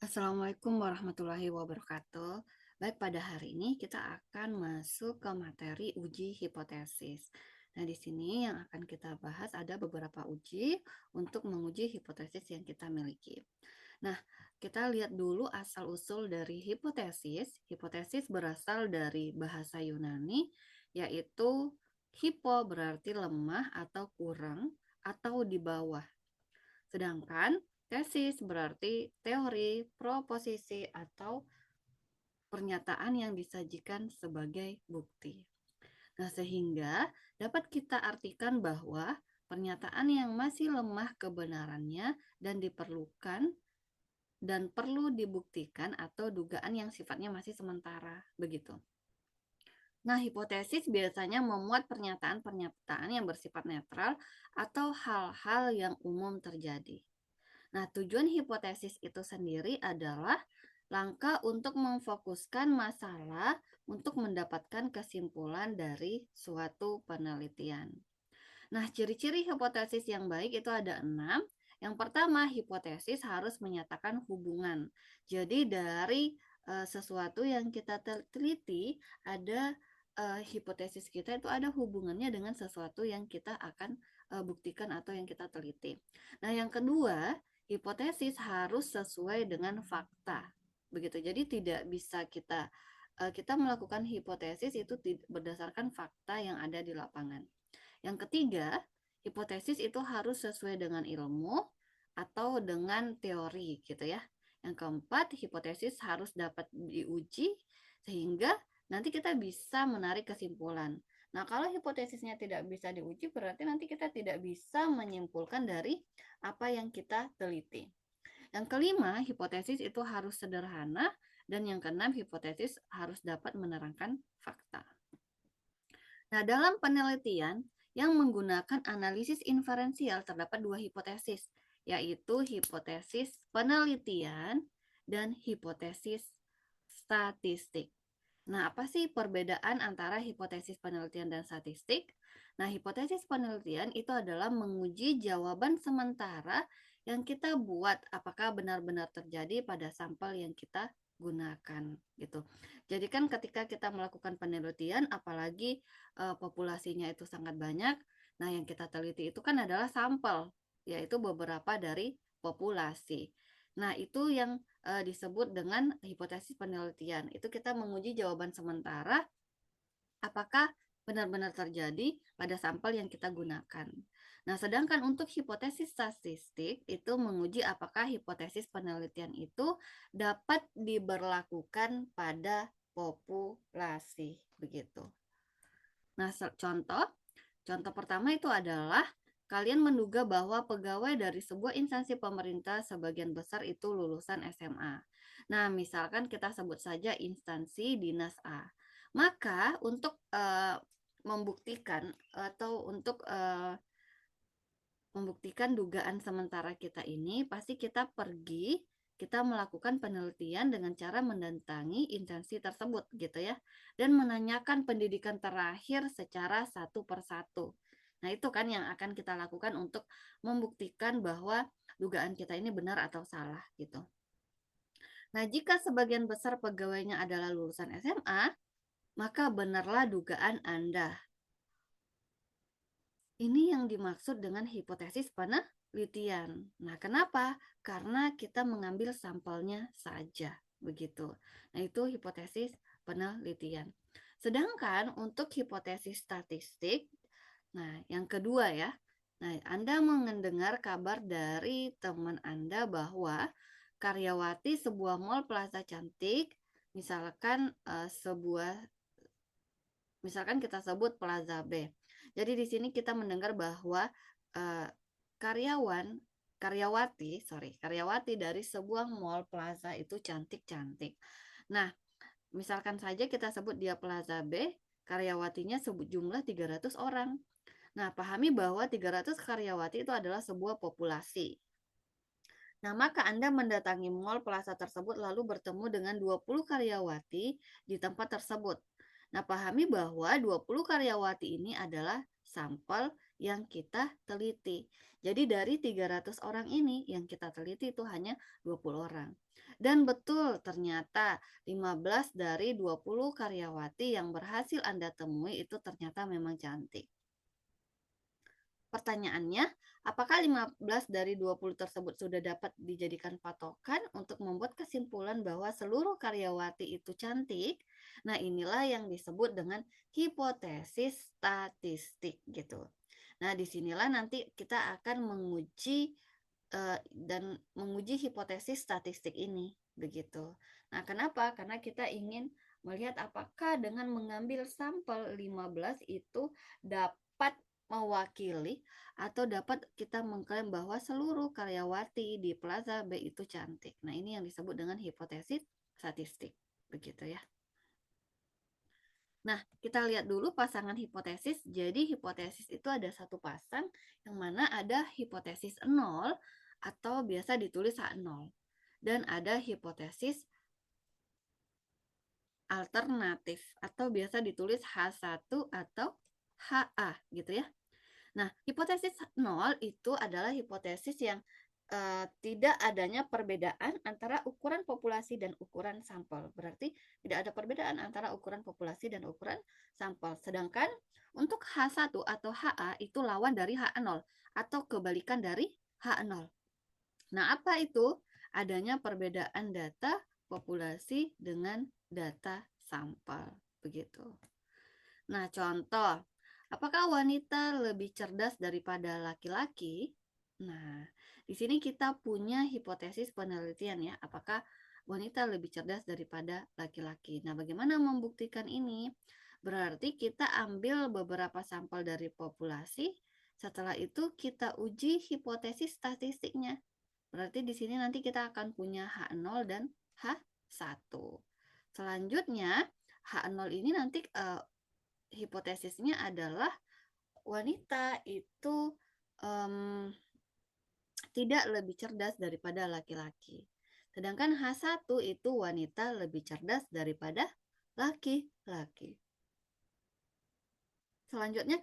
Assalamualaikum warahmatullahi wabarakatuh. Baik, pada hari ini kita akan masuk ke materi uji hipotesis. Nah, di sini yang akan kita bahas ada beberapa uji untuk menguji hipotesis yang kita miliki. Nah, kita lihat dulu asal-usul dari hipotesis. Hipotesis berasal dari bahasa Yunani, yaitu hipo berarti lemah atau kurang atau di bawah. Sedangkan tesis berarti teori, proposisi, atau pernyataan yang disajikan sebagai bukti. Nah, sehingga dapat kita artikan bahwa pernyataan yang masih lemah kebenarannya dan diperlukan dan perlu dibuktikan atau dugaan yang sifatnya masih sementara, begitu. Nah, hipotesis biasanya memuat pernyataan-pernyataan yang bersifat netral atau hal-hal yang umum terjadi. Nah, tujuan hipotesis itu sendiri adalah langkah untuk memfokuskan masalah untuk mendapatkan kesimpulan dari suatu penelitian. Nah, ciri-ciri hipotesis yang baik itu ada 6. Yang pertama, hipotesis harus menyatakan hubungan. Jadi dari sesuatu yang kita teliti, ada hipotesis kita itu ada hubungannya dengan sesuatu yang kita akan buktikan atau yang kita teliti. Nah, yang kedua, hipotesis harus sesuai dengan fakta. Begitu. Jadi tidak bisa kita melakukan hipotesis itu berdasarkan fakta yang ada di lapangan. Yang ketiga, hipotesis itu harus sesuai dengan ilmu atau dengan teori gitu ya. Yang keempat, hipotesis harus dapat diuji sehingga nanti kita bisa menarik kesimpulan. Nah, kalau hipotesisnya tidak bisa diuji, berarti nanti kita tidak bisa menyimpulkan dari apa yang kita teliti. Yang kelima, hipotesis itu harus sederhana, dan yang keenam, hipotesis harus dapat menerangkan fakta. Nah, dalam penelitian yang menggunakan analisis inferensial terdapat dua hipotesis, yaitu hipotesis penelitian dan hipotesis statistik. Nah, apa sih perbedaan antara hipotesis penelitian dan statistik? Nah, hipotesis penelitian itu adalah menguji jawaban sementara yang kita buat apakah benar-benar terjadi pada sampel yang kita gunakan gitu. Jadi kan ketika kita melakukan penelitian, apalagi populasinya itu sangat banyak, nah yang kita teliti itu kan adalah sampel, yaitu beberapa dari populasi. Nah, itu yang disebut dengan hipotesis penelitian. Itu kita menguji jawaban sementara apakah benar-benar terjadi pada sampel yang kita gunakan. Nah, sedangkan untuk hipotesis statistik itu menguji apakah hipotesis penelitian itu dapat diberlakukan pada populasi, begitu. Nah, contoh pertama itu adalah kalian menduga bahwa pegawai dari sebuah instansi pemerintah sebagian besar itu lulusan SMA. Nah, misalkan kita sebut saja instansi dinas A. Maka untuk membuktikan atau untuk membuktikan dugaan sementara kita ini, pasti kita melakukan penelitian dengan cara mendatangi instansi tersebut gitu ya, dan menanyakan pendidikan terakhir secara satu persatu. Nah, itu kan yang akan kita lakukan untuk membuktikan bahwa dugaan kita ini benar atau salah gitu. Nah, jika sebagian besar pegawainya adalah lulusan SMA, maka benarlah dugaan Anda. Ini yang dimaksud dengan hipotesis penelitian. Nah, kenapa? Karena kita mengambil sampelnya saja, begitu. Nah, itu hipotesis penelitian. Sedangkan untuk hipotesis statistik, nah, yang kedua ya. Nah, Anda mendengar kabar dari teman Anda bahwa karyawati sebuah mall plaza cantik, misalkan misalkan kita sebut Plaza B. Jadi di sini kita mendengar bahwa uh, karyawati dari sebuah mall plaza itu cantik-cantik. Nah, misalkan saja kita sebut dia Plaza B, karyawatinya sebut jumlah 300 orang. Nah, pahami bahwa 300 karyawati itu adalah sebuah populasi. Nah, maka Anda mendatangi mall plaza tersebut lalu bertemu dengan 20 karyawati di tempat tersebut. Nah, pahami bahwa 20 karyawati ini adalah sampel yang kita teliti. Jadi dari 300 orang ini yang kita teliti itu hanya 20 orang. Dan betul ternyata 15 dari 20 karyawati yang berhasil Anda temui itu ternyata memang cantik. Pertanyaannya, apakah 15 dari 20 tersebut sudah dapat dijadikan patokan untuk membuat kesimpulan bahwa seluruh karyawati itu cantik? Nah, inilah yang disebut dengan hipotesis statistik gitu. Nah, disinilah nanti kita akan menguji dan menguji hipotesis statistik ini begitu. Nah, kenapa? Karena kita ingin melihat apakah dengan mengambil sampel 15 itu dapat mewakili atau dapat kita mengklaim bahwa seluruh karyawati di Plaza B itu cantik. Nah, ini yang disebut dengan hipotesis statistik, begitu ya. Nah, kita lihat dulu pasangan hipotesis. Jadi, hipotesis itu ada satu pasang yang mana ada hipotesis 0 atau biasa ditulis H0. Dan ada hipotesis alternatif atau biasa ditulis H1 atau HA gitu ya. Nah, hipotesis 0 itu adalah hipotesis yang tidak adanya perbedaan antara ukuran populasi dan ukuran sampel. Berarti tidak ada perbedaan antara ukuran populasi dan ukuran sampel. Sedangkan untuk H1 atau HA itu lawan dari H0 atau kebalikan dari H0. Nah, apa itu? Adanya perbedaan data populasi dengan data sampel. Begitu. Nah, contoh, apakah wanita lebih cerdas daripada laki-laki? Nah, di sini kita punya hipotesis penelitian ya, apakah wanita lebih cerdas daripada laki-laki. Nah, bagaimana membuktikan ini? Berarti kita ambil beberapa sampel dari populasi, setelah itu kita uji hipotesis statistiknya. Berarti di sini nanti kita akan punya H0 dan H1. Selanjutnya, H0 ini nanti hipotesisnya adalah wanita itu tidak lebih cerdas daripada laki-laki. Sedangkan H1 itu wanita lebih cerdas daripada laki-laki. Selanjutnya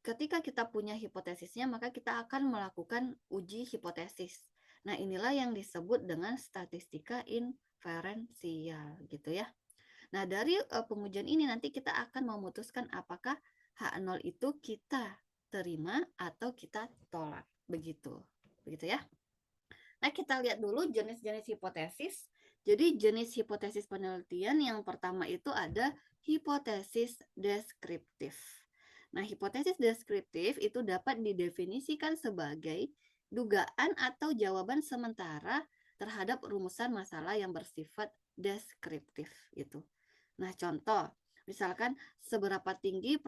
ketika kita punya hipotesisnya, maka kita akan melakukan uji hipotesis. Nah, inilah yang disebut dengan statistika inferensial gitu ya. Nah, dari pengujian ini nanti kita akan memutuskan apakah H0 itu kita terima atau kita tolak. Begitu ya. Nah, kita lihat dulu jenis-jenis hipotesis. Jadi, jenis hipotesis penelitian yang pertama itu ada hipotesis deskriptif. Nah, hipotesis deskriptif itu dapat didefinisikan sebagai dugaan atau jawaban sementara terhadap rumusan masalah yang bersifat deskriptif gitu. Nah, contoh, misalkan seberapa tinggi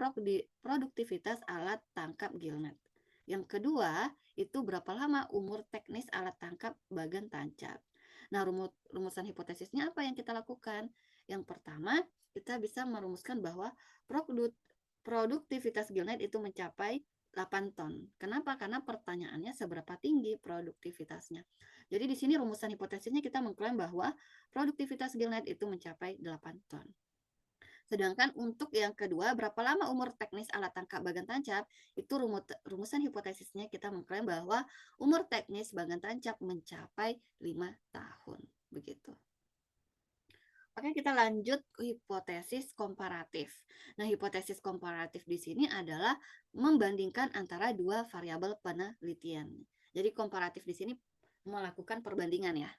produktivitas alat tangkap gillnet. Yang kedua, itu berapa lama umur teknis alat tangkap bagan tancap. Nah, rumusan hipotesisnya apa yang kita lakukan? Yang pertama, kita bisa merumuskan bahwa produktivitas gillnet itu mencapai 8 ton. Kenapa? Karena pertanyaannya seberapa tinggi produktivitasnya. Jadi di sini rumusan hipotesisnya kita mengklaim bahwa produktivitas gillnet itu mencapai 8 ton. Sedangkan untuk yang kedua, berapa lama umur teknis alat tangkap bagan tancap, itu rumusan hipotesisnya kita mengklaim bahwa umur teknis bagan tancap mencapai 5 tahun. Begitu. Oke, kita lanjut hipotesis komparatif. Nah, hipotesis komparatif di sini adalah membandingkan antara dua variabel penelitian. Jadi komparatif di sini melakukan perbandingan ya.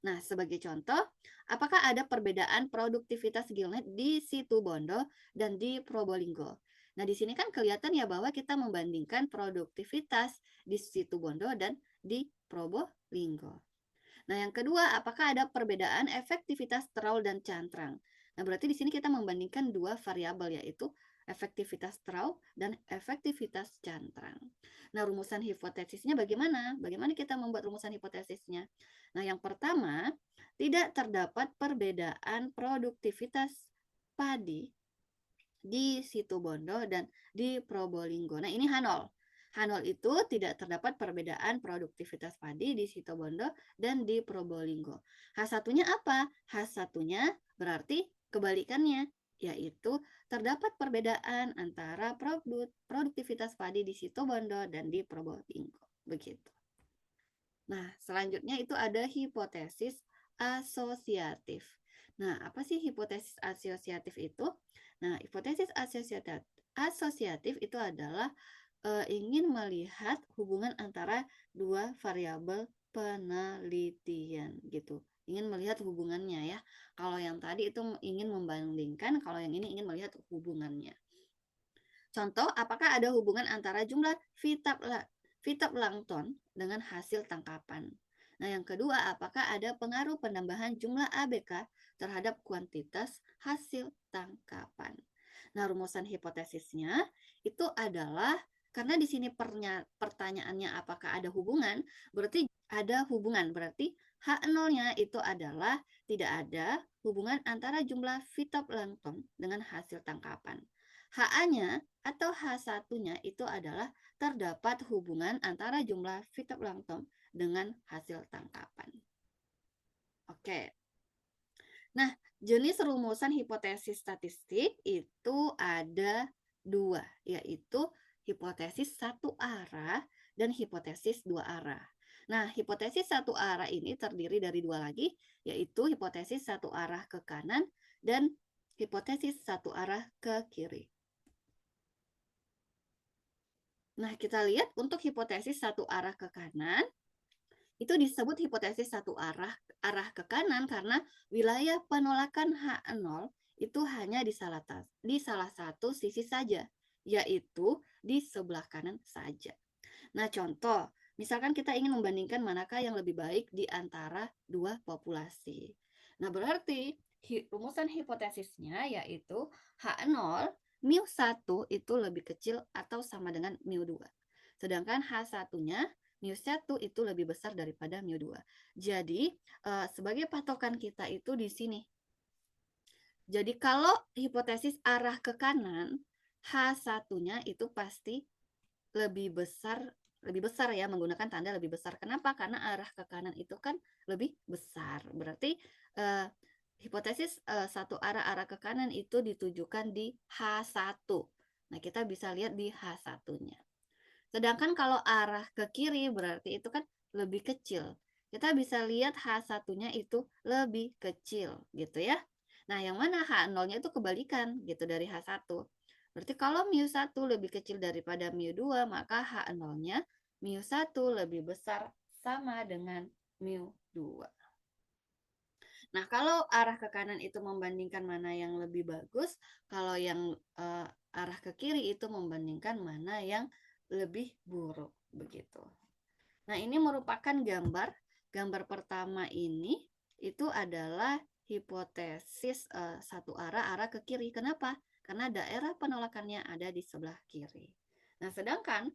Nah, sebagai contoh, apakah ada perbedaan produktivitas gillnet di Situbondo dan di Probolinggo? Nah, di sini kan kelihatan ya bahwa kita membandingkan produktivitas di Situbondo dan di Probolinggo. Nah, yang kedua, apakah ada perbedaan efektivitas trawl dan cantrang? Nah, berarti di sini kita membandingkan dua variabel yaitu efektivitas trawl dan efektivitas cantrang. Nah, rumusan hipotesisnya bagaimana? Bagaimana kita membuat rumusan hipotesisnya? Nah, yang pertama, tidak terdapat perbedaan produktivitas padi di Situbondo dan di Probolinggo. Nah, ini H0. H0 itu tidak terdapat perbedaan produktivitas padi di Situbondo dan di Probolinggo. H1-nya apa? H1-nya berarti kebalikannya. yaitu terdapat perbedaan antara produktivitas padi di Situbondo dan di Probolinggo. Begitu. Nah, selanjutnya itu ada hipotesis asosiatif. Nah, apa sih hipotesis asosiatif itu? Nah, hipotesis asosiatif itu adalah ingin melihat hubungan antara dua variabel penelitian gitu. Ingin melihat hubungannya ya. Kalau yang tadi itu ingin membandingkan, kalau yang ini ingin melihat hubungannya. Contoh, apakah ada hubungan antara jumlah fitoplankton dengan hasil tangkapan? Nah, yang kedua, apakah ada pengaruh penambahan jumlah ABK terhadap kuantitas hasil tangkapan? Nah, rumusan hipotesisnya itu adalah karena di sini pertanyaannya apakah ada hubungan, berarti ada hubungan, berarti H0-nya itu adalah tidak ada hubungan antara jumlah fitoplankton dengan hasil tangkapan. HA-nya atau H1-nya itu adalah terdapat hubungan antara jumlah fitoplankton dengan hasil tangkapan. Oke. Nah, jenis rumusan hipotesis statistik itu ada dua, yaitu hipotesis satu arah dan hipotesis dua arah. Nah, hipotesis satu arah ini terdiri dari dua lagi, yaitu hipotesis satu arah ke kanan dan hipotesis satu arah ke kiri. Nah, kita lihat untuk hipotesis satu arah ke kanan, itu disebut hipotesis satu arah ke kanan karena wilayah penolakan H0 itu hanya di salah satu sisi saja, yaitu di sebelah kanan saja. Nah, contoh, misalkan kita ingin membandingkan manakah yang lebih baik di antara dua populasi. Nah, berarti rumusan hipotesisnya yaitu H0 μ1 itu lebih kecil atau sama dengan μ2. Sedangkan H1-nya μ1 itu lebih besar daripada μ2. Jadi, sebagai patokan kita itu di sini. Jadi, kalau hipotesis arah ke kanan, H1-nya itu pasti lebih besar ya, menggunakan tanda lebih besar. Kenapa? Karena arah ke kanan itu kan lebih besar. Berarti hipotesis satu arah ke kanan itu ditujukan di H1. Nah, kita bisa lihat di H1-nya. Sedangkan kalau arah ke kiri berarti itu kan lebih kecil. Kita bisa lihat H1-nya itu lebih kecil gitu ya. Nah, yang mana H0-nya itu kebalikan gitu dari H1. Berarti kalau μ1 lebih kecil daripada μ2, maka H0-nya μ1 lebih besar sama dengan μ2. Nah, kalau arah ke kanan itu membandingkan mana yang lebih bagus, kalau yang arah ke kiri itu membandingkan mana yang lebih buruk, begitu. Nah, ini merupakan gambar pertama ini itu adalah hipotesis satu arah ke kiri. Kenapa? Karena daerah penolakannya ada di sebelah kiri. Nah, sedangkan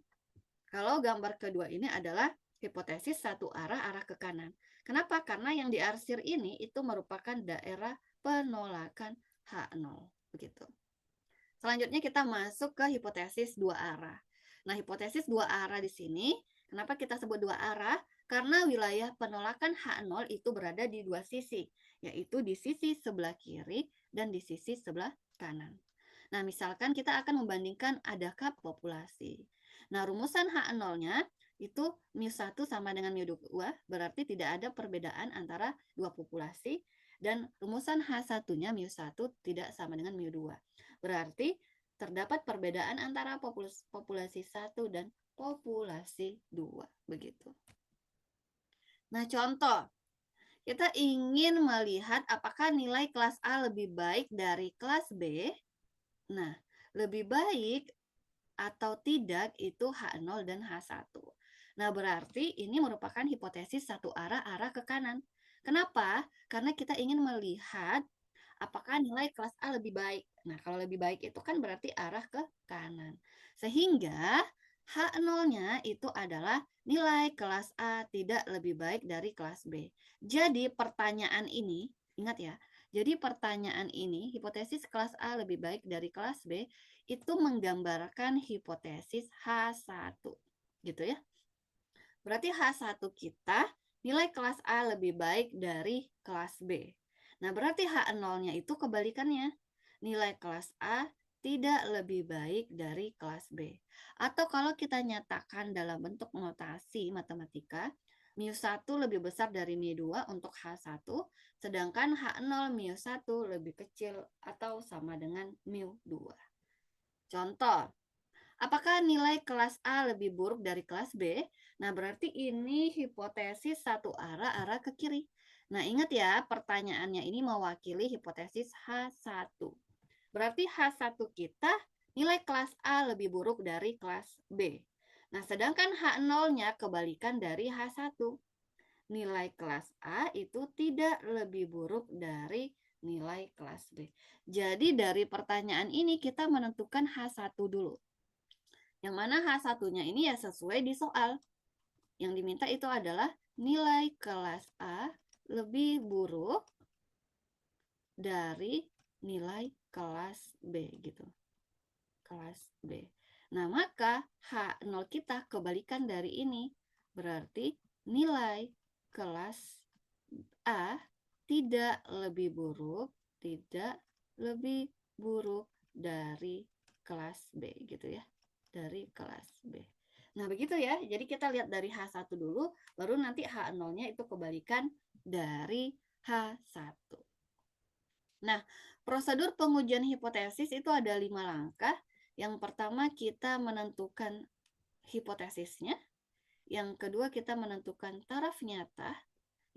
kalau gambar kedua ini adalah hipotesis satu arah ke kanan. Kenapa? Karena yang diarsir ini itu merupakan daerah penolakan H0. Begitu. Selanjutnya kita masuk ke hipotesis dua arah. Nah, hipotesis dua arah di sini, kenapa kita sebut dua arah? Karena wilayah penolakan H0 itu berada di dua sisi, yaitu di sisi sebelah kiri dan di sisi sebelah kanan. Nah, misalkan kita akan membandingkan adakah populasi. Nah, rumusan H0-nya itu μ1 sama dengan μ2, berarti tidak ada perbedaan antara dua populasi, dan rumusan H1-nya μ1 tidak sama dengan μ2. Berarti terdapat perbedaan antara populasi 1 dan populasi 2, begitu. Nah, contoh, kita ingin melihat apakah nilai kelas A lebih baik dari kelas B. Nah, lebih baik atau tidak itu H0 dan H1. Nah, berarti ini merupakan hipotesis satu arah ke kanan. Kenapa? Karena kita ingin melihat apakah nilai kelas A lebih baik. Nah, kalau lebih baik itu kan berarti arah ke kanan. Sehingga H0-nya itu adalah nilai kelas A tidak lebih baik dari kelas B. Jadi pertanyaan ini, ingat ya, jadi pertanyaan ini, hipotesis kelas A lebih baik dari kelas B, itu menggambarkan hipotesis H1. Gitu ya. Berarti H1 kita nilai kelas A lebih baik dari kelas B. Nah, berarti H0-nya itu kebalikannya. nilai kelas A tidak lebih baik dari kelas B. Atau kalau kita nyatakan dalam bentuk notasi matematika, mu1 lebih besar dari mu2 untuk H1, sedangkan H0 mu1 lebih kecil atau sama dengan mu2. Contoh, apakah nilai kelas A lebih buruk dari kelas B? Nah, berarti ini hipotesis satu arah ke kiri. Nah, ingat ya, pertanyaannya ini mewakili hipotesis H1. Berarti H1 kita nilai kelas A lebih buruk dari kelas B. Nah, sedangkan H0-nya kebalikan dari H1. Nilai kelas A itu tidak lebih buruk dari nilai kelas B. Jadi dari pertanyaan ini kita menentukan H1 dulu. Yang mana H1-nya ini ya sesuai di soal. Yang diminta itu adalah nilai kelas A lebih buruk dari nilai kelas B gitu. Kelas B. Nah, maka H0 kita kebalikan dari ini. Berarti nilai kelas A tidak lebih buruk dari kelas B gitu ya. Dari kelas B. Nah, begitu ya. Jadi kita lihat dari H1 dulu, baru nanti H0-nya itu kebalikan dari H1. Nah, prosedur pengujian hipotesis itu ada 5 langkah. Yang pertama kita menentukan hipotesisnya. Yang kedua kita menentukan taraf nyata.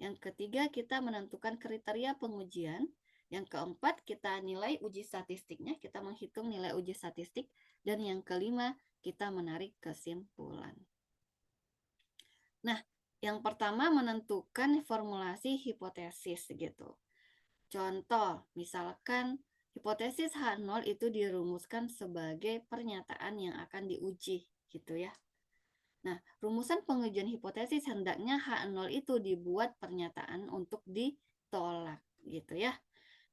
Yang ketiga kita menentukan kriteria pengujian. Yang keempat kita nilai uji statistiknya, kita menghitung nilai uji statistik. Dan yang kelima kita menarik kesimpulan. Nah, yang pertama menentukan formulasi hipotesis gitu. Contoh, misalkan hipotesis H0 itu dirumuskan sebagai pernyataan yang akan diuji gitu ya. Nah, rumusan pengujian hipotesis hendaknya H0 itu dibuat pernyataan untuk ditolak gitu ya.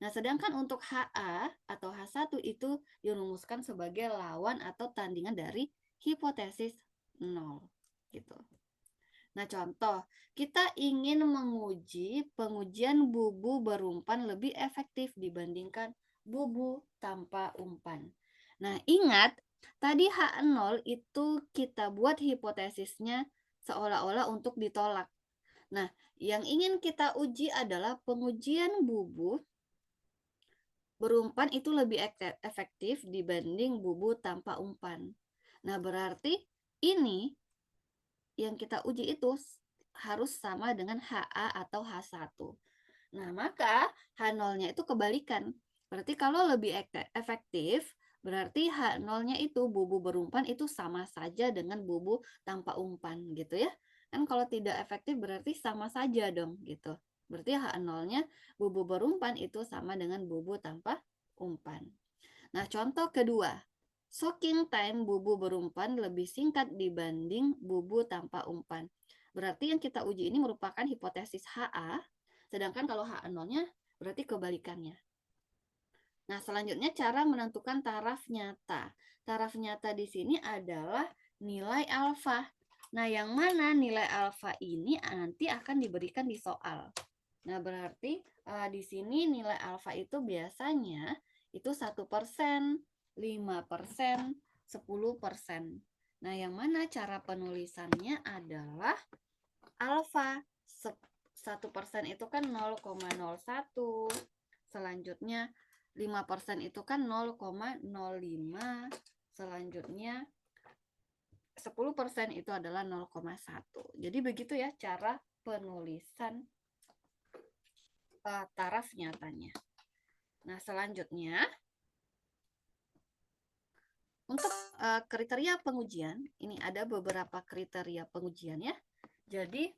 Nah, sedangkan untuk HA atau H1 itu dirumuskan sebagai lawan atau tandingan dari hipotesis 0 gitu. Nah, contoh, kita ingin menguji pengujian bubu berumpan lebih efektif dibandingkan bubu tanpa umpan. Nah, ingat, tadi H0 itu kita buat hipotesisnya seolah-olah untuk ditolak. Nah, yang ingin kita uji adalah pengujian bubu berumpan itu lebih efektif dibanding bubu tanpa umpan. Nah, berarti ini yang kita uji itu harus sama dengan HA atau H1. Nah, maka H0-nya itu kebalikan. Berarti kalau lebih efektif, berarti H0-nya itu bubu berumpan itu sama saja dengan bubu tanpa umpan gitu ya. Kan kalau tidak efektif berarti sama saja dong gitu. Berarti H0-nya bubu berumpan itu sama dengan bubu tanpa umpan. Nah, contoh kedua, soaking time bubu berumpan lebih singkat dibanding bubu tanpa umpan. Berarti yang kita uji ini merupakan hipotesis HA, sedangkan kalau H0-nya berarti kebalikannya. Nah, selanjutnya cara menentukan taraf nyata. Taraf nyata di sini adalah nilai alfa. Nah, yang mana nilai alfa ini nanti akan diberikan di soal. Nah, berarti di sini nilai alfa itu biasanya itu 1%, 5%, 10%. Nah, yang mana cara penulisannya adalah alfa 1% itu kan 0,01. Selanjutnya 5% itu kan 0,05. Selanjutnya 10% itu adalah 0,1. Jadi begitu ya cara penulisan taraf nyatanya. Nah, selanjutnya untuk kriteria pengujian, ini ada beberapa kriteria pengujian ya. Jadi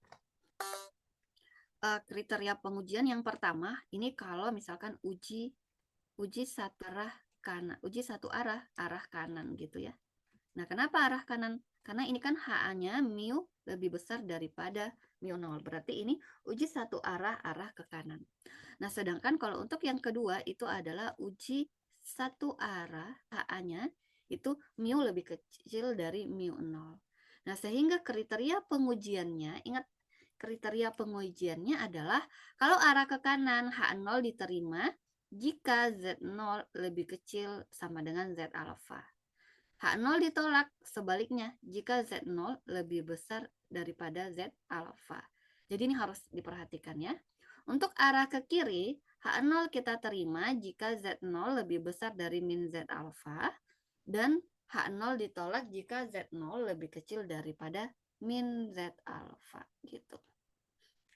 kriteria pengujian yang pertama, ini kalau misalkan uji satu arah kanan gitu ya. Nah, kenapa arah kanan? Karena ini kan HA-nya mu lebih besar daripada mu0. Berarti ini uji satu arah ke kanan. Nah, sedangkan kalau untuk yang kedua itu adalah uji satu arah HA-nya itu mu lebih kecil dari mu0. Nah, sehingga kriteria pengujiannya, ingat kriteria pengujiannya adalah kalau arah ke kanan H0 diterima jika Z0 lebih kecil sama dengan Z alfa. H0 ditolak sebaliknya jika Z0 lebih besar daripada Z alfa. Jadi ini harus diperhatikan ya. Untuk arah ke kiri, H0 kita terima jika Z0 lebih besar dari min Z alfa dan H0 ditolak jika Z0 lebih kecil daripada min Z alfa gitu.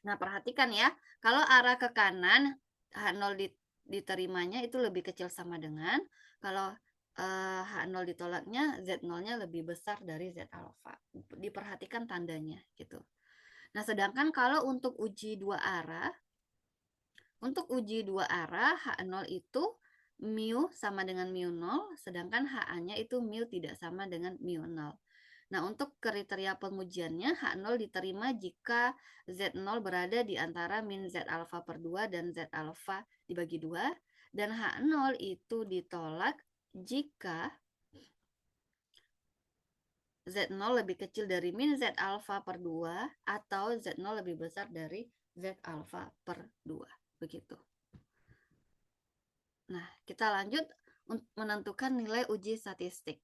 Nah, perhatikan ya, kalau arah ke kanan H0 diterimanya itu lebih kecil sama dengan, kalau H0 ditolaknya Z0-nya lebih besar dari Z alfa. Diperhatikan tandanya gitu. Nah, sedangkan kalau untuk uji dua arah, H0 itu mu sama dengan mu0, sedangkan HA-nya itu mu tidak sama dengan mu0. Nah, untuk kriteria pengujiannya, H0 diterima jika Z0 berada di antara min Z alfa per 2 dan Z alfa dibagi 2, dan H0 itu ditolak jika Z0 lebih kecil dari min Z alfa per 2 atau Z0 lebih besar dari Z alfa per 2. Begitu. Nah, kita lanjut untuk menentukan nilai uji statistik.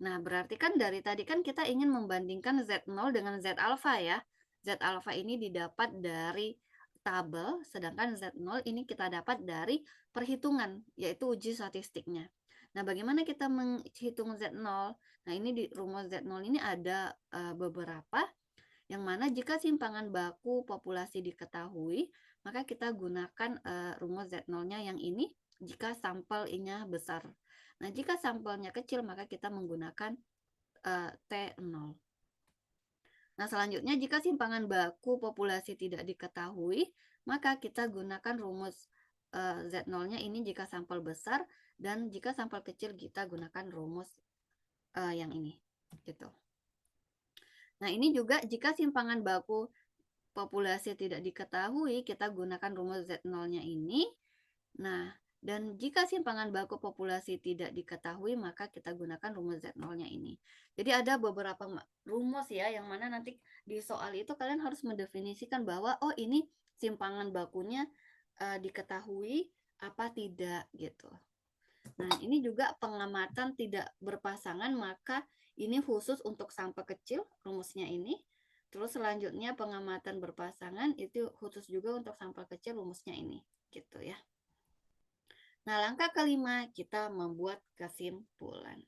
Nah, berarti kan dari tadi kan kita ingin membandingkan Z0 dengan Z alfa ya. Z alfa ini didapat dari tabel, sedangkan Z0 ini kita dapat dari perhitungan, yaitu uji statistiknya. Nah, bagaimana kita menghitung Z0? Nah, ini di rumus Z0 ini ada beberapa, yang mana jika simpangan baku populasi diketahui, maka kita gunakan rumus Z0-nya yang ini jika sampelnya besar. Nah, jika sampelnya kecil, maka kita menggunakan T0. Nah, selanjutnya jika simpangan baku populasi tidak diketahui, maka kita gunakan rumus Z0-nya ini jika sampel besar, dan jika sampel kecil kita gunakan rumus yang ini. Gitu. Nah, ini juga jika simpangan baku populasi tidak diketahui, kita gunakan rumus Z0-nya ini. Nah, dan jika simpangan baku populasi tidak diketahui, maka kita gunakan rumus Z0-nya ini. Jadi ada beberapa rumus ya, yang mana nanti di soal itu kalian harus mendefinisikan bahwa, oh ini simpangan bakunya diketahui apa tidak gitu. Nah, ini juga pengamatan tidak berpasangan, maka ini khusus untuk sampel kecil, rumusnya ini. Terus selanjutnya pengamatan berpasangan itu khusus juga untuk sampel kecil, rumusnya ini, gitu ya. Nah, langkah kelima kita membuat kesimpulan.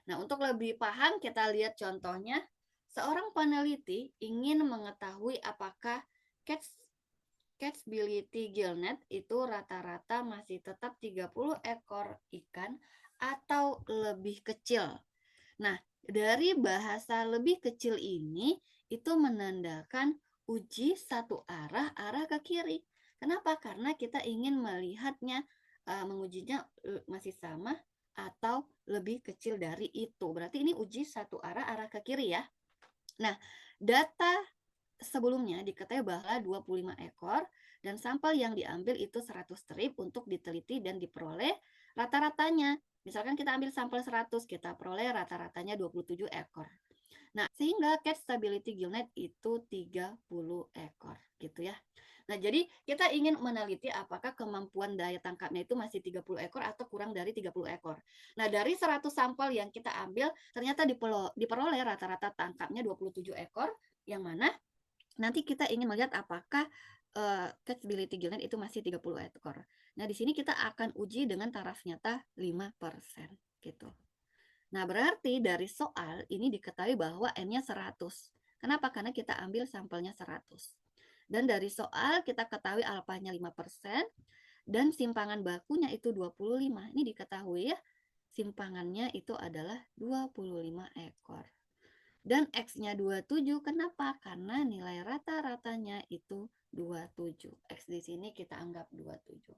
Nah, untuk lebih paham kita lihat contohnya. Seorang peneliti ingin mengetahui apakah catchability gillnet itu rata-rata masih tetap 30 ekor ikan atau lebih kecil. Nah, dari bahasa lebih kecil ini itu menandakan uji satu arah ke kiri. Kenapa? Karena kita ingin melihatnya mengujinya masih sama atau lebih kecil dari itu. Berarti ini uji satu arah ke kiri ya. Nah, data sebelumnya diketahui bahwa 25 ekor dan sampel yang diambil itu 100 strip untuk diteliti dan diperoleh rata-ratanya. Misalkan kita ambil sampel 100, kita peroleh rata-ratanya 27 ekor. Nah, sehingga catch stability gillnet itu 30 ekor gitu ya. Nah, jadi kita ingin meneliti apakah kemampuan daya tangkapnya itu masih 30 ekor atau kurang dari 30 ekor. Nah, dari 100 sampel yang kita ambil, ternyata diperoleh rata-rata tangkapnya 27 ekor, yang mana nanti kita ingin melihat apakah catchability gillnet itu masih 30 ekor. Nah, di sini kita akan uji dengan taraf nyata 5% gitu. Nah, berarti dari soal ini diketahui bahwa N-nya 100. Kenapa? Karena kita ambil sampelnya 100. Dan dari soal kita ketahui alfanya 5% dan simpangan bakunya itu 25. Ini diketahui ya, simpangannya itu adalah 25 ekor. Dan X-nya 27, kenapa? Karena nilai rata-ratanya itu 27. X di sini kita anggap 27.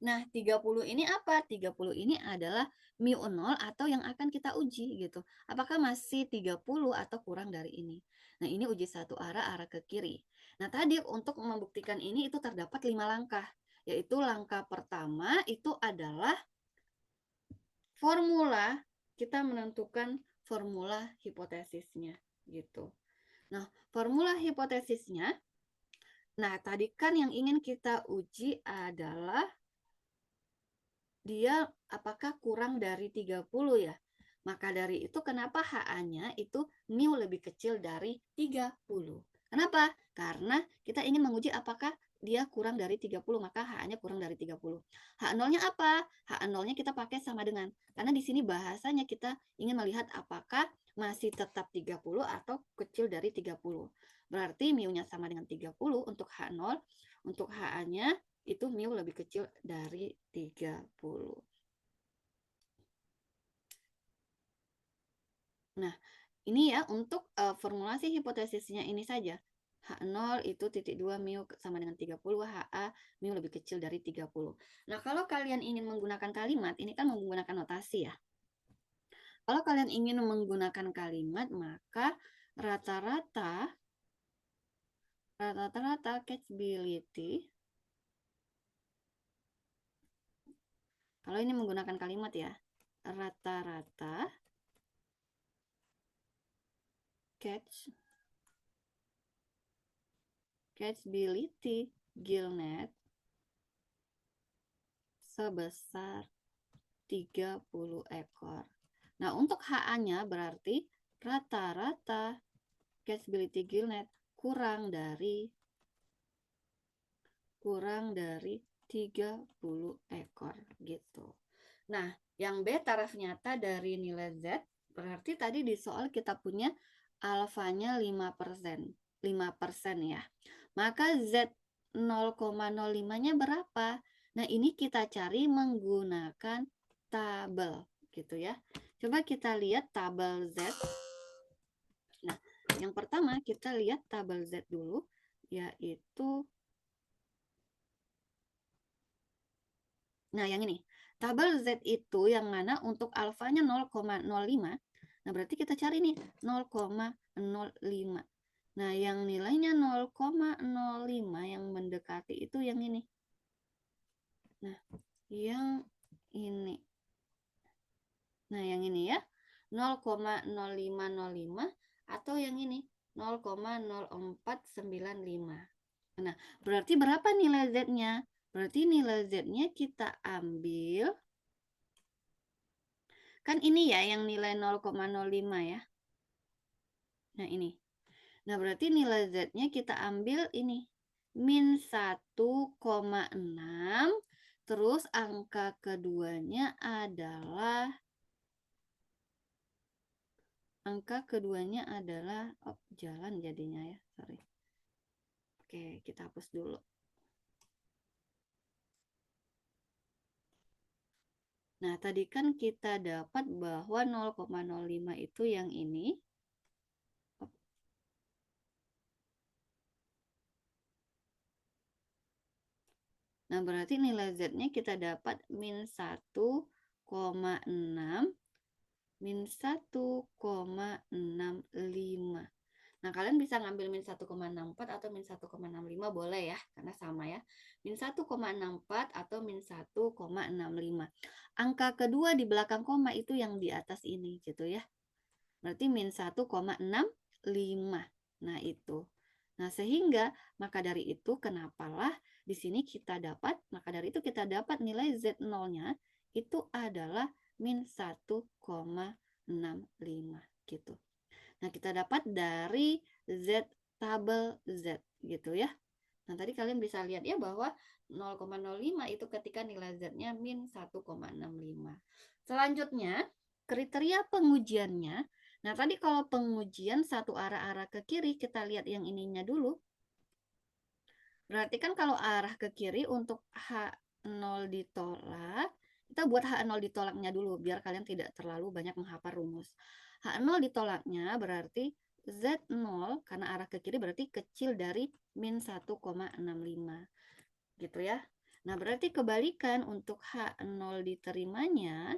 Nah, 30 ini apa? 30 ini adalah mu0 atau yang akan kita uji gitu. Apakah masih 30 atau kurang dari ini? Nah, ini uji satu arah ke kiri. Nah, tadi untuk membuktikan ini itu terdapat 5 langkah. Yaitu langkah pertama itu adalah formula, kita menentukan formula hipotesisnya gitu. Nah, formula hipotesisnya, nah tadi kan yang ingin kita uji adalah dia apakah kurang dari 30 ya? Maka dari itu kenapa HA-nya itu mu lebih kecil dari 30. Kenapa? Karena kita ingin menguji apakah dia kurang dari 30, maka HA-nya kurang dari 30. H0-nya apa? H0-nya kita pakai sama dengan. Karena di sini bahasanya kita ingin melihat apakah masih tetap 30 atau kecil dari 30. Berarti mu-nya sama dengan 30 untuk H0, untuk HA-nya itu mu lebih kecil dari 30. Nah, ini ya untuk formulasi hipotesisnya ini saja. H0 itu titik 2 mu sama dengan 30, HA mu lebih kecil dari 30. Nah, kalau kalian ingin menggunakan kalimat, ini kan menggunakan notasi ya. Kalau kalian ingin menggunakan kalimat, maka rata-rata catchability, kalau ini menggunakan kalimat ya, rata-rata catchability gillnet sebesar 30 ekor. Nah, untuk HA-nya berarti rata-rata catchability gillnet kurang dari 30 ekor gitu. Nah, yang B taraf nyata dari nilai Z berarti tadi di soal kita punya alfanya 5%. 5% ya. Maka Z 0,05-nya berapa? Nah, ini kita cari menggunakan tabel gitu ya. Coba kita lihat tabel Z. Nah, yang pertama kita lihat tabel Z dulu, yaitu nah yang ini. Tabel Z itu yang mana untuk alfanya 0,05. Nah, berarti kita cari nih 0,05. Nah, yang nilainya 0,05 yang mendekati itu yang ini. Nah, yang ini. Nah, yang ini ya. 0,0505 atau yang ini 0,0495. Nah, berarti berapa nilai Z-nya? Berarti nilai Z-nya kita ambil. Kan ini ya yang nilai 0,05 ya. Nah, ini. Nah, berarti nilai Z-nya kita ambil ini. Min 1,6. Terus angka keduanya adalah jalan jadinya ya, sorry. Oke, kita hapus dulu. Nah, tadi kan kita dapat bahwa 0,05 itu yang ini. Nah, berarti nilai Z-nya kita dapat min 1,6 min 1,65. Nah, kalian bisa ngambil min 1,64 atau min 1,65 boleh ya, karena sama ya. Min 1,64 atau min 1,65. Angka kedua di belakang koma itu yang di atas ini gitu ya. Berarti min 1,65. Nah, itu. Nah, sehingga maka dari itu kenapalah di sini kita dapat, maka dari itu kita dapat nilai Z0-nya itu adalah min 1,65 gitu. Nah, kita dapat dari Z tabel Z gitu ya. Nah, tadi kalian bisa lihat ya bahwa 0,05 itu ketika nilai Z-nya min 1,65. Selanjutnya, kriteria pengujiannya. Nah, tadi kalau pengujian satu arah-arah ke kiri, kita lihat yang ininya dulu. Berarti kan kalau arah ke kiri untuk H0 ditolak, kita buat H0 ditolaknya dulu biar kalian tidak terlalu banyak menghafal rumus. H0 ditolaknya berarti Z0 karena arah ke kiri berarti kecil dari min 1,65 gitu ya. Nah, berarti kebalikan untuk H0 diterimanya.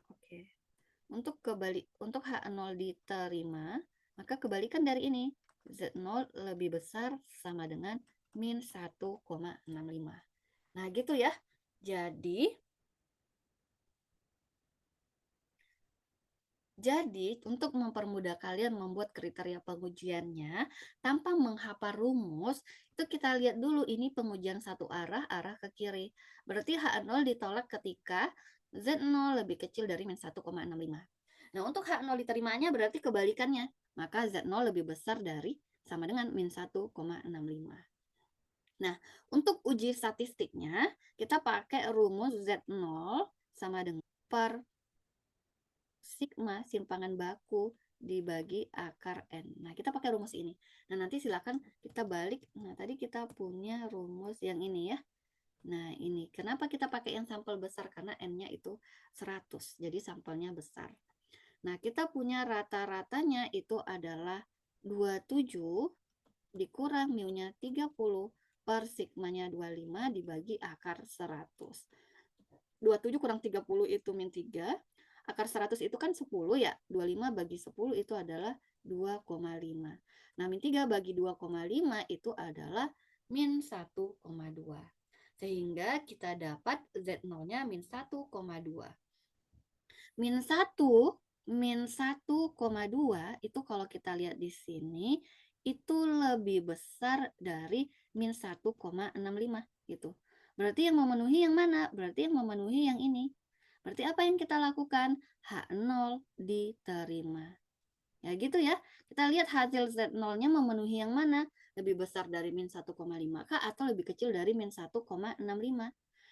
Oke. Untuk H0 diterima, maka kebalikan dari ini. Z0 lebih besar sama dengan min 1,65. Nah, gitu ya. Jadi, untuk mempermudah kalian membuat kriteria pengujiannya, tanpa menghafal rumus, itu kita lihat dulu ini pengujian satu arah, arah ke kiri. Berarti H0 ditolak ketika Z0 lebih kecil dari min 1,65. Nah, untuk H0 diterimanya berarti kebalikannya. Maka Z0 lebih besar dari sama dengan min 1,65. Nah, untuk uji statistiknya, kita pakai rumus Z0 sama dengan per sigma simpangan baku dibagi akar N. Nah, kita pakai rumus ini. Nah, nanti silakan kita balik. Nah, tadi kita punya rumus yang ini ya. Nah, ini. Kenapa kita pakai yang sampel besar? Karena N-nya itu 100. Jadi, sampelnya besar. Nah, kita punya rata-ratanya itu adalah 27 dikurang mu-nya 30 per sigmanya 25 dibagi akar 100. 27 kurang 30 itu min 3. Akar 100 itu kan 10 ya. 25 bagi 10 itu adalah 2,5. Nah, min 3 bagi 2,5 itu adalah min 1,2. Sehingga kita dapat Z0-nya min 1,2. Min 1,2 itu kalau kita lihat di sini itu lebih besar dari min 1,65 gitu. Berarti yang memenuhi yang mana? Berarti yang memenuhi yang ini. Berarti apa yang kita lakukan? H0 diterima. Ya gitu ya. Kita lihat hasil Z0-nya memenuhi yang mana? Lebih besar dari min 1,5 kah atau lebih kecil dari min 1,65?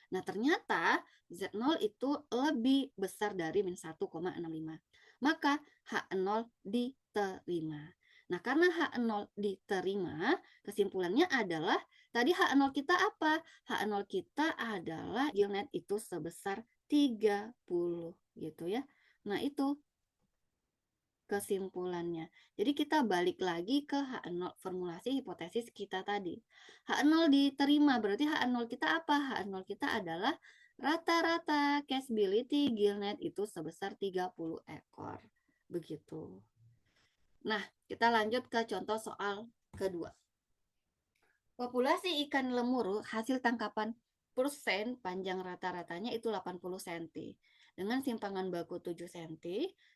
Nah, ternyata Z0 itu lebih besar dari min 1,65. Maka H0 diterima. Nah, karena H0 diterima, kesimpulannya adalah tadi H0 kita apa? H0 kita adalah yield net itu sebesar 30 gitu ya. Nah, itu kesimpulannya. Jadi kita balik lagi ke H0 formulasi hipotesis kita tadi. H0 diterima, berarti H0 kita apa? H0 kita adalah rata-rata cashability gillnet itu sebesar 30 ekor. Begitu. Nah, kita lanjut ke contoh soal kedua. Populasi ikan lemuru hasil tangkapan persen panjang rata-ratanya itu 80 cm. Dengan simpangan baku 7 cm,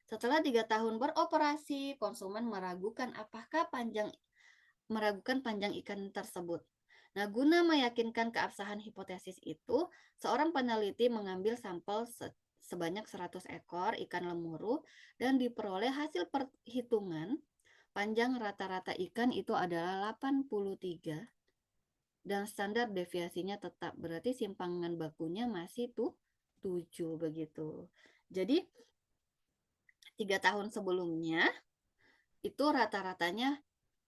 setelah 3 tahun beroperasi, konsumen meragukan panjang ikan tersebut. Nah, guna meyakinkan keabsahan hipotesis itu, seorang peneliti mengambil sampel sebanyak 100 ekor ikan lemuru dan diperoleh hasil perhitungan panjang rata-rata ikan itu adalah 83 dan standar deviasinya tetap. Berarti simpangan bakunya masih 7 begitu. Jadi 3 tahun sebelumnya itu rata-ratanya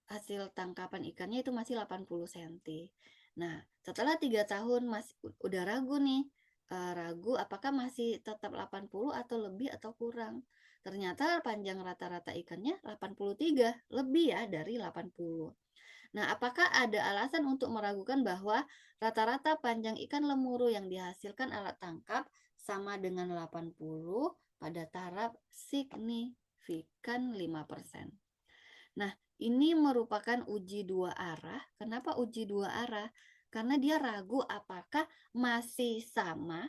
hasil tangkapan ikannya itu masih 80 cm. Nah, setelah 3 tahun masih udah ragu nih. Ragu apakah masih tetap 80 atau lebih atau kurang. Ternyata panjang rata-rata ikannya 83, lebih ya dari 80. Nah, apakah ada alasan untuk meragukan bahwa rata-rata panjang ikan lemuru yang dihasilkan alat tangkap sama dengan 80 pada taraf signifikan 5%? Nah, ini merupakan uji dua arah. Kenapa uji dua arah? Karena dia ragu apakah masih sama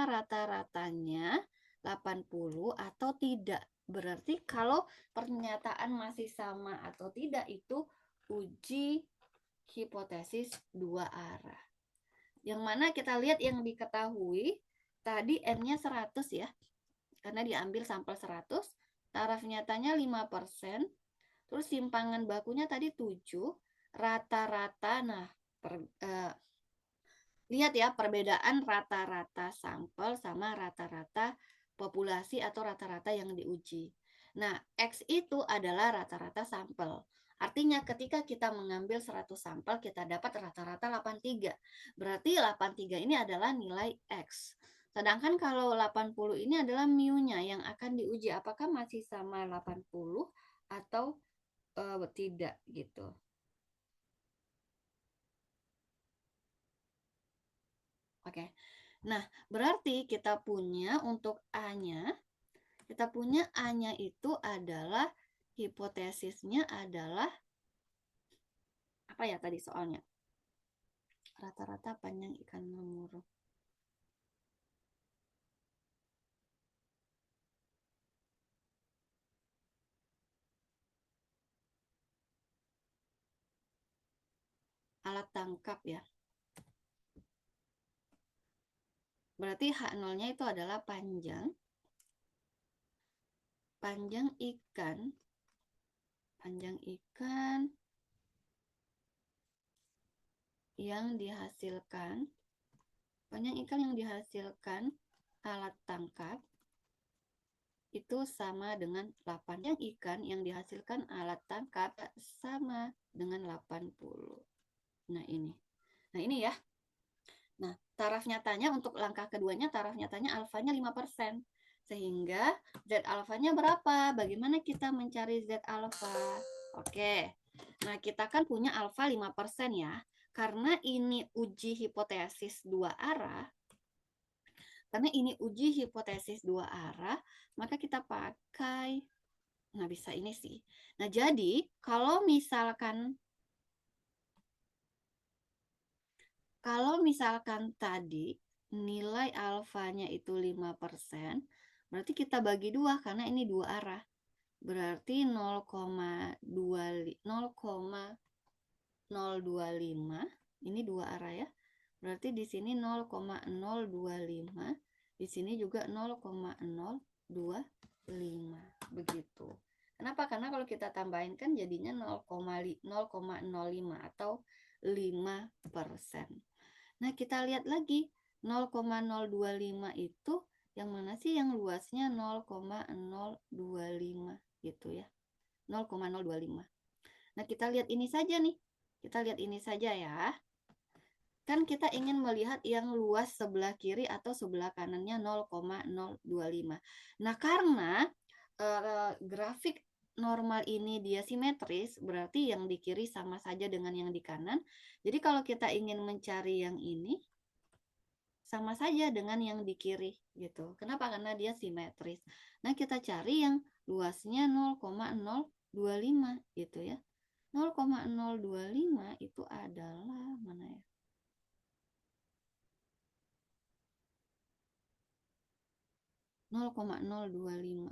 rata-ratanya 80 atau tidak. Berarti kalau pernyataan masih sama atau tidak itu uji hipotesis dua arah. Yang mana kita lihat yang diketahui tadi N-nya 100 ya. Karena diambil sampel 100, taraf nyatanya 5%, terus simpangan bakunya tadi 7, rata-rata. Nah, lihat ya perbedaan rata-rata sampel sama rata-rata populasi atau rata-rata yang diuji. Nah, X itu adalah rata-rata sampel. Artinya ketika kita mengambil 100 sampel, kita dapat rata-rata 83. Berarti 83 ini adalah nilai X. Sedangkan kalau 80 ini adalah mu-nya yang akan diuji. Apakah masih sama 80 atau tidak gitu. Oke. Nah, berarti kita punya untuk A-nya, itu adalah hipotesisnya adalah apa ya tadi soalnya? Rata-rata panjang ikan lemuru. alat tangkap ya. Berarti H0-nya itu adalah panjang ikan yang dihasilkan alat tangkap itu sama dengan 8. Panjang ikan yang dihasilkan alat tangkap sama dengan 80. Nah ini ya. Nah, taraf nyatanya untuk langkah keduanya, taraf nyatanya alfanya 5%. Sehingga Z alfanya berapa? Bagaimana kita mencari Z alfa? Oke. Nah, kita kan punya alfa 5% ya. Karena ini uji hipotesis dua arah, maka kita pakai, nah bisa ini sih. Nah, jadi kalau misalkan tadi nilai alfanya itu 5%, berarti kita bagi 2 karena ini dua arah. Berarti 0,025, ini dua arah ya. Berarti di sini 0,025, di sini juga 0,025. Begitu. Kenapa? Karena kalau kita tambahin kan jadinya 0,05 atau 5%. Nah, kita lihat lagi 0,025 itu yang mana sih yang luasnya 0,025 gitu ya. 0,025. Nah, kita lihat ini saja nih. Kita lihat ini saja ya. Kan kita ingin melihat yang luas sebelah kiri atau sebelah kanannya 0,025. Nah, karena grafik normal ini dia simetris, berarti yang di kiri sama saja dengan yang di kanan. Jadi kalau kita ingin mencari yang ini, sama saja dengan yang di kiri gitu. Kenapa? Karena dia simetris. Nah, kita cari yang luasnya 0,025 gitu ya. 0,025 itu adalah mana ya? 0,025.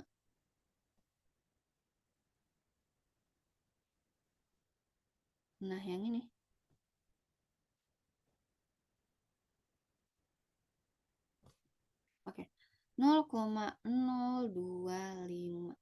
Nah, yang ini. Oke. 0,025.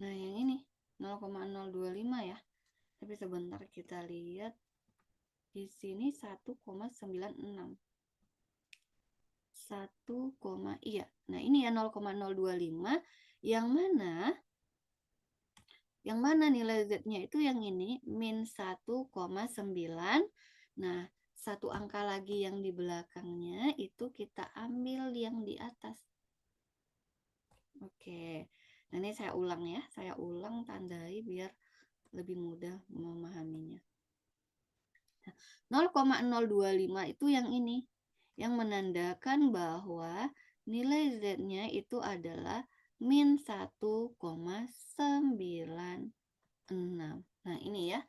Nah, yang ini 0,025 ya. Tapi sebentar kita lihat di sini 1,96. Iya. Nah, ini ya 0,025 yang mana nilai Z-nya itu yang ini min 1,9. Nah, satu angka lagi yang di belakangnya itu kita ambil yang di atas. Oke. Nah, ini saya ulang ya. Saya ulang tandai biar lebih mudah memahaminya. 0,025 itu yang ini. Yang menandakan bahwa nilai Z-nya itu adalah min 1,96. Nah, ini ya.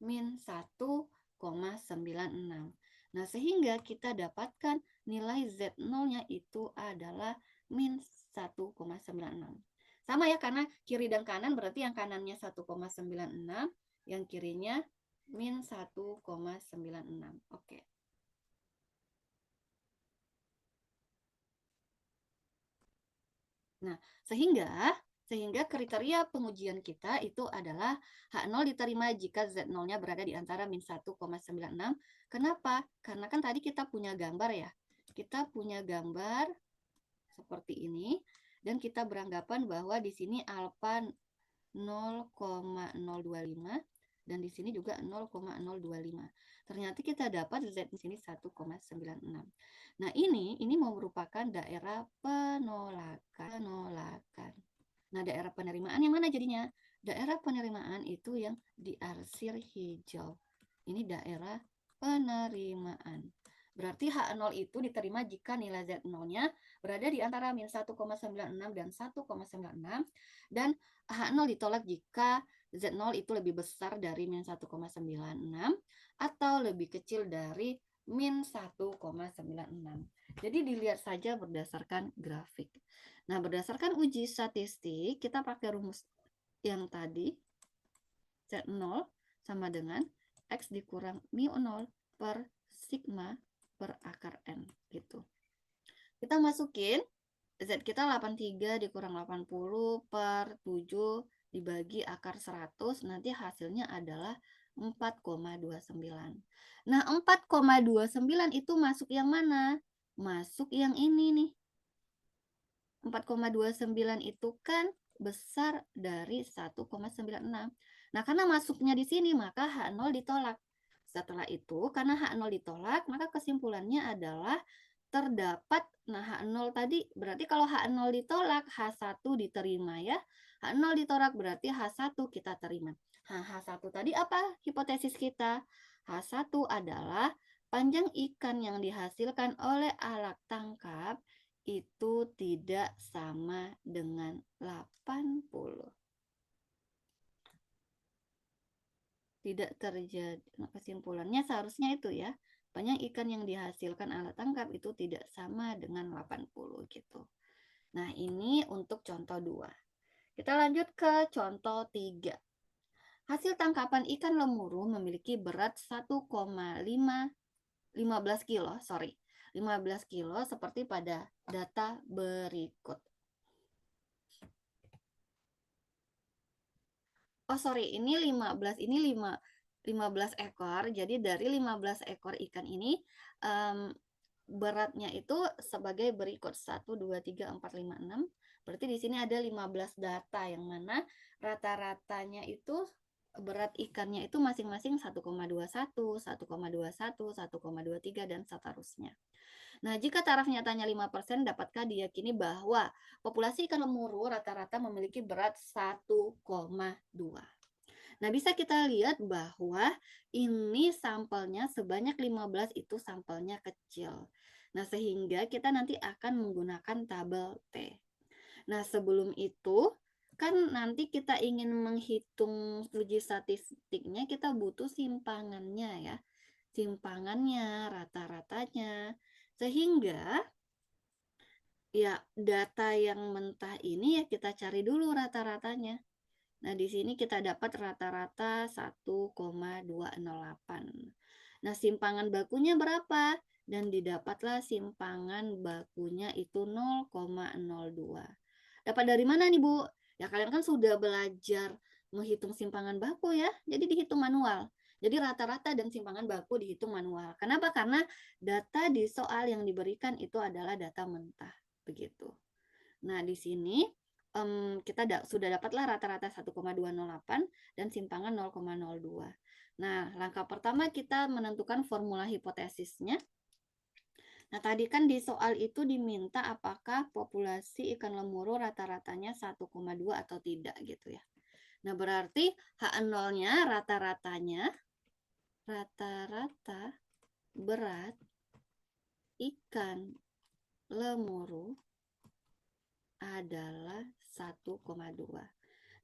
Min 1,96. Nah, sehingga kita dapatkan nilai Z0-nya itu adalah min 1,96. Sama ya, karena kiri dan kanan berarti yang kanannya 1,96, yang kirinya min 1,96. Oke. Nah, sehingga kriteria pengujian kita itu adalah H0 diterima jika Z0-nya berada di antara min 1,96. Kenapa? Karena kan tadi kita punya gambar ya. Kita punya gambar seperti ini dan kita beranggapan bahwa di sini alfa 0,025 dan di sini juga 0,025. Ternyata kita dapat Z di sini 1,96. Nah, ini mau merupakan daerah penolakan. Nah, daerah penerimaan yang mana jadinya? Daerah penerimaan itu yang di arsir hijau. Ini daerah penerimaan. Berarti H0 itu diterima jika nilai Z0-nya berada di antara min 1,96 dan 1,96 dan H0 ditolak jika Z0 itu lebih besar dari min 1,96 atau lebih kecil dari min 1,96. Jadi dilihat saja berdasarkan grafik. Nah, berdasarkan uji statistik, kita pakai rumus yang tadi. Z0 sama dengan X dikurang mu0 per sigma per akar N gitu. Kita masukin Z kita 83 dikurang 80 per 7 dibagi akar 100, nanti hasilnya adalah 4,29. Nah, 4,29 itu masuk yang mana? Masuk yang ini nih. 4,29 itu kan besar dari 1,96. Nah, karena masuknya di sini, maka H0 ditolak. Setelah itu, karena H0 ditolak, maka kesimpulannya adalah terdapat, nah H0 tadi, berarti kalau H0 ditolak, H1 diterima ya. H0 ditolak berarti H1 kita terima. Nah, H1 tadi apa hipotesis kita? H1 adalah panjang ikan yang dihasilkan oleh alat tangkap itu tidak sama dengan 80. Tidak terjadi, kesimpulannya seharusnya itu ya. Panjang ikan yang dihasilkan alat tangkap itu tidak sama dengan 80 gitu. Nah, ini untuk contoh 2. Kita lanjut ke contoh 3. Hasil tangkapan ikan lemuru memiliki berat 1,15 kilo, 15 kilo seperti pada data berikut. Oh sorry, ini 15 ekor. Jadi dari 15 ekor ikan ini beratnya itu sebagai berikut 1, 2, 3, 4, 5, 6. Berarti di sini ada 15 data yang mana rata-ratanya itu berat ikannya itu masing-masing 1,21, 1,21, 1,23 dan seterusnya. Nah, jika taraf nyatanya 5%, dapatkah diyakini bahwa populasi ikan lemuru rata-rata memiliki berat 1,2. Nah, bisa kita lihat bahwa ini sampelnya sebanyak 15 itu sampelnya kecil. Nah, sehingga kita nanti akan menggunakan tabel T. Nah, sebelum itu, kan nanti kita ingin menghitung uji statistiknya, kita butuh simpangannya ya. Simpangannya, rata-ratanya. Sehingga ya data yang mentah ini ya kita cari dulu rata-ratanya. Nah, di sini kita dapat rata-rata 1,208. Nah, simpangan bakunya berapa? Dan didapatlah simpangan bakunya itu 0,02. Dapat dari mana nih, Bu? Ya, kalian kan sudah belajar menghitung simpangan baku ya. Jadi dihitung manual. Jadi rata-rata dan simpangan baku dihitung manual. Kenapa? Karena data di soal yang diberikan itu adalah data mentah. Begitu. Nah, di sini kita sudah dapatlah rata-rata 1,208 dan simpangan 0,02. Nah, langkah pertama kita menentukan formula hipotesisnya. Nah, tadi kan di soal itu diminta apakah populasi ikan lemuru rata-ratanya 1,2 atau tidak gitu ya. Nah, berarti H0-nya rata-ratanya rata-rata berat ikan lemuru adalah 1,2.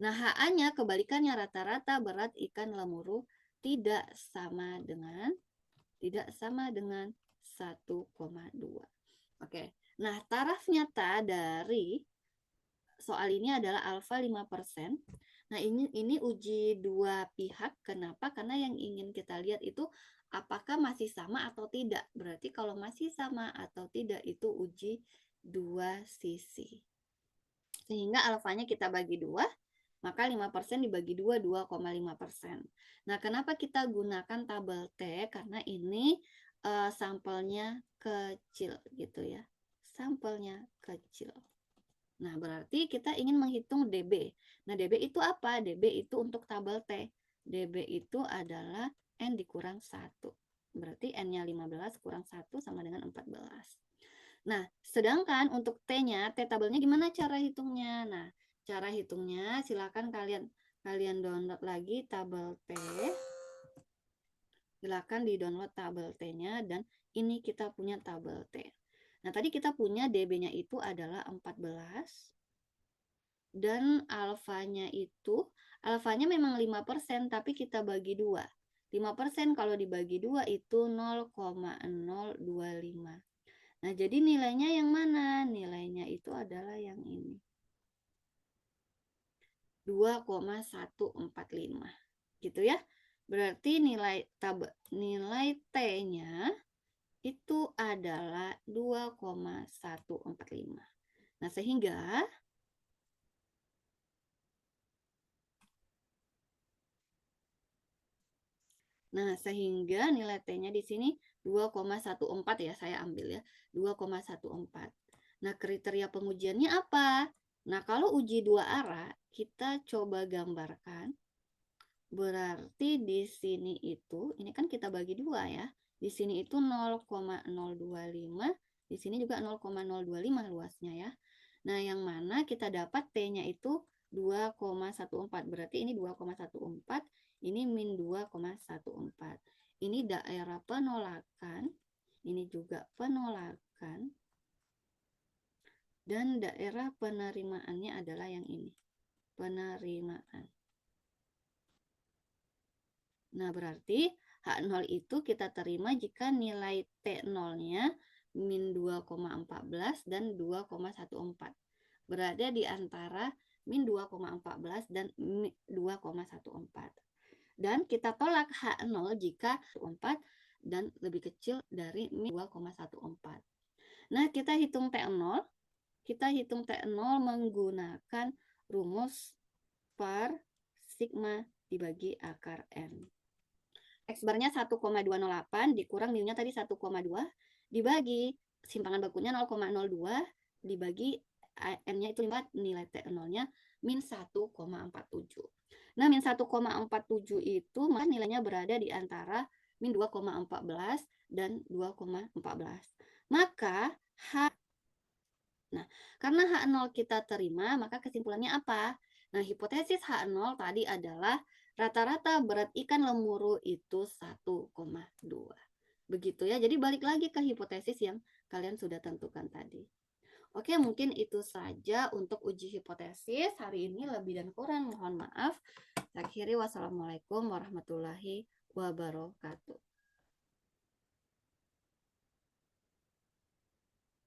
Nah, HA-nya kebalikannya rata-rata berat ikan lemuru tidak sama dengan 1,2. Oke. Nah, taraf nyata dari soal ini adalah alfa 5%. Nah, ini uji dua pihak. Kenapa? Karena yang ingin kita lihat itu apakah masih sama atau tidak. Berarti kalau masih sama atau tidak itu uji dua sisi. Sehingga alfanya kita bagi 2, maka 5% dibagi 2, 2,5%. Nah, kenapa kita gunakan tabel T? Karena ini sampelnya kecil gitu ya. Sampelnya kecil. Nah, berarti kita ingin menghitung DB. Nah, DB itu apa? DB itu untuk tabel T. DB itu adalah N dikurang 1. Berarti N-nya 15 kurang 1 sama dengan 14. Nah, sedangkan untuk T-nya, T tabelnya gimana cara hitungnya? Nah, cara hitungnya silakan kalian download lagi tabel T. Silakan di-download tabel T-nya dan ini kita punya tabel T. Nah, tadi kita punya DB-nya itu adalah 14 dan alfanya memang 5%, tapi kita bagi 2. 5% kalau dibagi 2 itu 0,025. Nah, jadi nilainya yang mana? Nilainya itu adalah yang ini. 2,145. Gitu ya. Berarti nilai T-nya itu adalah 2,145. Nah, sehingga nilai T-nya di sini 2,14 ya, saya ambil ya, 2,14. Nah, kriteria pengujiannya apa? Nah, kalau uji dua arah, kita coba gambarkan. Berarti di sini itu, ini kan kita bagi dua ya. Di sini itu 0,025, di sini juga 0,025 luasnya ya. Nah, yang mana kita dapat T-nya itu 2,14. Berarti ini 2,14, ini min 2,14. Ini daerah penolakan, ini juga penolakan, dan daerah penerimaannya adalah yang ini, penerimaan. Nah, berarti H0 itu kita terima jika nilai T0-nya min 2,14 dan 2,14. Berada di antara min 2,14 dan 2,14. Dan kita tolak H0 jika 4 dan lebih kecil dari min 2,14. Nah, kita hitung T0. Kita hitung T0 menggunakan rumus per sigma dibagi akar N. X-barnya 1,208 dikurang mu-nya tadi 1,2 dibagi simpangan bakunya 0,02 dibagi N-nya itu 5, nilai T0-nya min 1,47. Nah, min 1,47 itu maka nilainya berada di antara min 2,14 dan 2,14. Maka Nah, karena H0 kita terima, maka kesimpulannya apa? Nah, hipotesis H0 tadi adalah rata-rata berat ikan lemuru itu 1,2. Begitu ya. Jadi balik lagi ke hipotesis yang kalian sudah tentukan tadi. Oke, mungkin itu saja untuk uji hipotesis. Hari ini lebih dan kurang mohon maaf. Saya akhiri, wassalamualaikum warahmatullahi wabarakatuh.